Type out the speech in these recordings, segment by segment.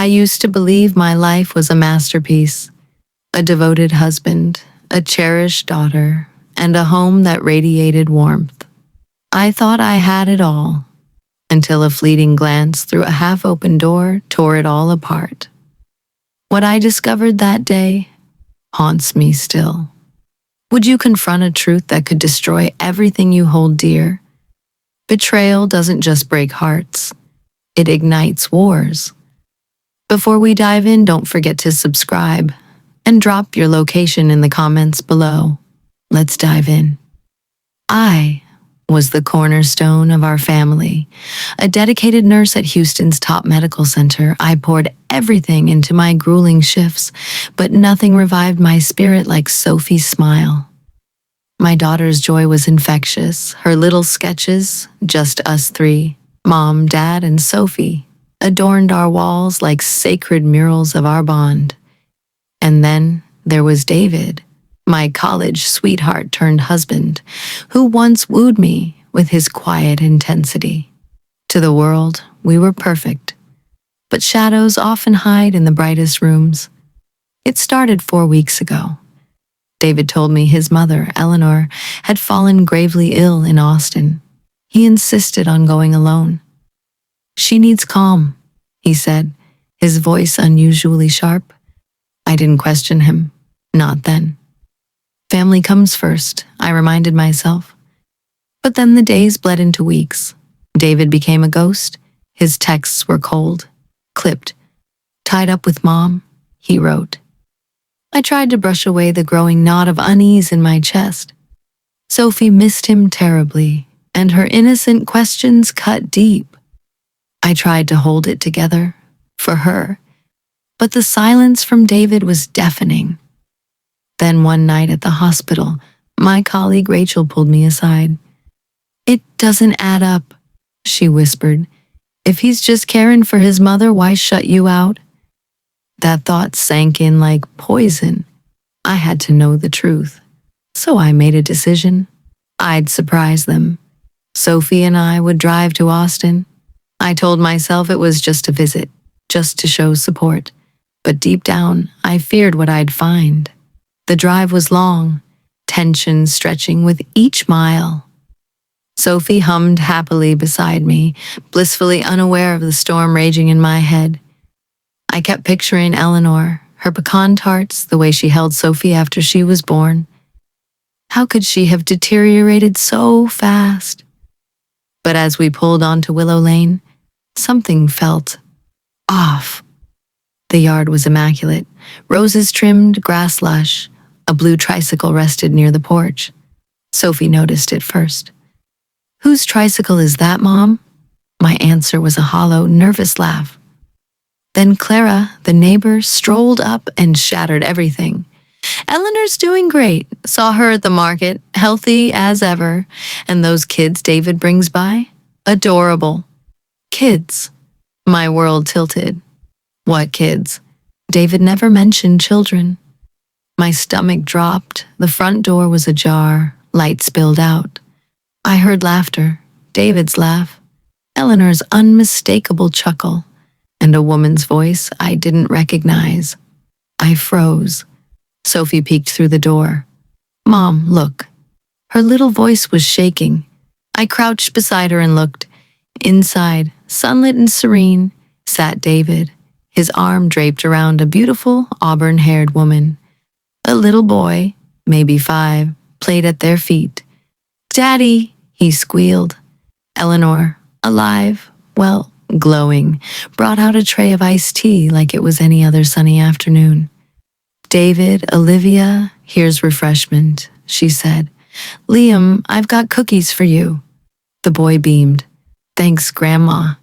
I used to believe my life was a masterpiece, a devoted husband, a cherished daughter, and a home that radiated warmth. I thought I had it all, until a fleeting glance through a half-open door tore it all apart. What I discovered that day haunts me still. Would you confront a truth that could destroy everything you hold dear? Betrayal doesn't just break hearts, it ignites wars. Before we dive in, don't forget to subscribe and drop your location in the comments below. Let's dive in. I was the cornerstone of our family. A dedicated nurse at Houston's top medical center, I poured everything into my grueling shifts, but nothing revived my spirit like Sophie's smile. My daughter's joy was infectious. Her little sketches, just us three, Mom, Dad, and Sophie, adorned our walls like sacred murals of our bond. And then there was David, my college sweetheart turned husband, who once wooed me with his quiet intensity. To the world, we were perfect, but shadows often hide in the brightest rooms. It started 4 weeks ago. David told me his mother, Eleanor, had fallen gravely ill in Austin. He insisted on going alone. "She needs calm," he said, his voice unusually sharp. I didn't question him. Not then. Family comes first, I reminded myself. But then the days bled into weeks. David became a ghost. His texts were cold, clipped. "Tied up with Mom," he wrote. I tried to brush away the growing knot of unease in my chest. Sophie missed him terribly, and her innocent questions cut deep. I tried to hold it together, for her, but the silence from David was deafening. Then one night at the hospital, my colleague Rachel pulled me aside. "It doesn't add up," she whispered. "If he's just caring for his mother, why shut you out?" That thought sank in like poison. I had to know the truth. So I made a decision. I'd surprise them. Sophie and I would drive to Austin. I told myself it was just a visit, just to show support. But deep down, I feared what I'd find. The drive was long, tension stretching with each mile. Sophie hummed happily beside me, blissfully unaware of the storm raging in my head. I kept picturing Eleanor, her pecan tarts, the way she held Sophie after she was born. How could she have deteriorated so fast? But as we pulled onto Willow Lane, something felt off. The yard was immaculate, roses trimmed, grass lush. A blue tricycle rested near the porch. Sophie noticed it first. "Whose tricycle is that, Mom?" My answer was a hollow, nervous laugh. Then Clara, the neighbor, strolled up and shattered everything. "Eleanor's doing great. Saw her at the market, healthy as ever. And those kids David brings by? Adorable." Kids. My world tilted. What kids? David never mentioned children. My stomach dropped. The front door was ajar. Light spilled out. I heard laughter. David's laugh. Eleanor's unmistakable chuckle. And a woman's voice I didn't recognize. I froze. Sophie peeked through the door. "Mom, look." Her little voice was shaking. I crouched beside her and looked. Inside, sunlit and serene, sat David, his arm draped around a beautiful auburn-haired woman. A little boy, maybe 5, played at their feet. "Daddy," he squealed. Eleanor, alive, well, glowing, brought out a tray of iced tea like it was any other sunny afternoon. "David, Olivia, here's refreshment," she said. "Liam, I've got cookies for you." The boy beamed. "Thanks, Grandma."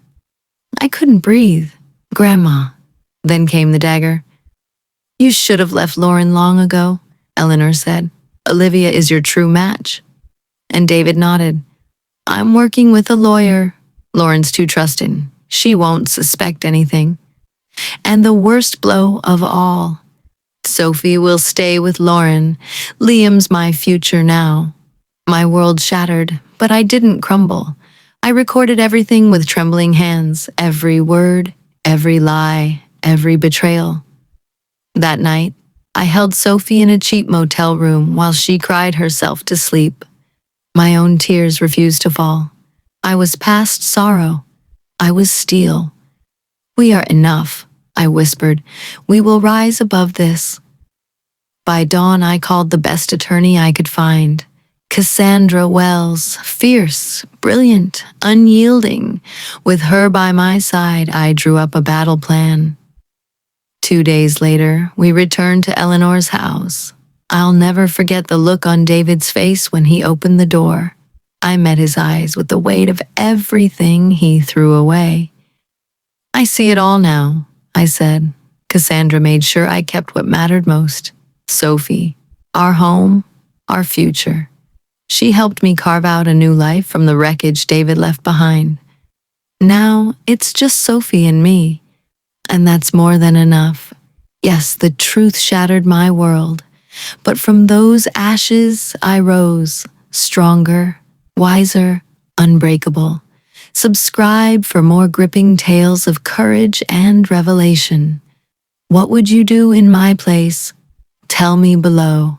I couldn't breathe. Grandma. Then came the dagger. "You should have left Lauren long ago," Eleanor said. "Olivia is your true match." And David nodded. "I'm working with a lawyer. Lauren's too trusting. She won't suspect anything." And the worst blow of all. Sophie will stay with Lauren. Liam's my future now. My world shattered, but I didn't crumble. I recorded everything with trembling hands, every word, every lie, every betrayal. That night, I held Sophie in a cheap motel room while she cried herself to sleep. My own tears refused to fall. I was past sorrow. I was steel. "We are enough," I whispered. "We will rise above this." By dawn, I called the best attorney I could find. Cassandra Wells, fierce, brilliant, unyielding. With her by my side, I drew up a battle plan. 2 days later, we returned to Eleanor's house. I'll never forget the look on David's face when he opened the door. I met his eyes with the weight of everything he threw away. "I see it all now," I said. Cassandra made sure I kept what mattered most: Sophie, our home, our future. She helped me carve out a new life from the wreckage David left behind. Now, it's just Sophie and me, and that's more than enough. Yes, the truth shattered my world, but from those ashes I rose, stronger, wiser, unbreakable. Subscribe for more gripping tales of courage and revelation. What would you do in my place? Tell me below.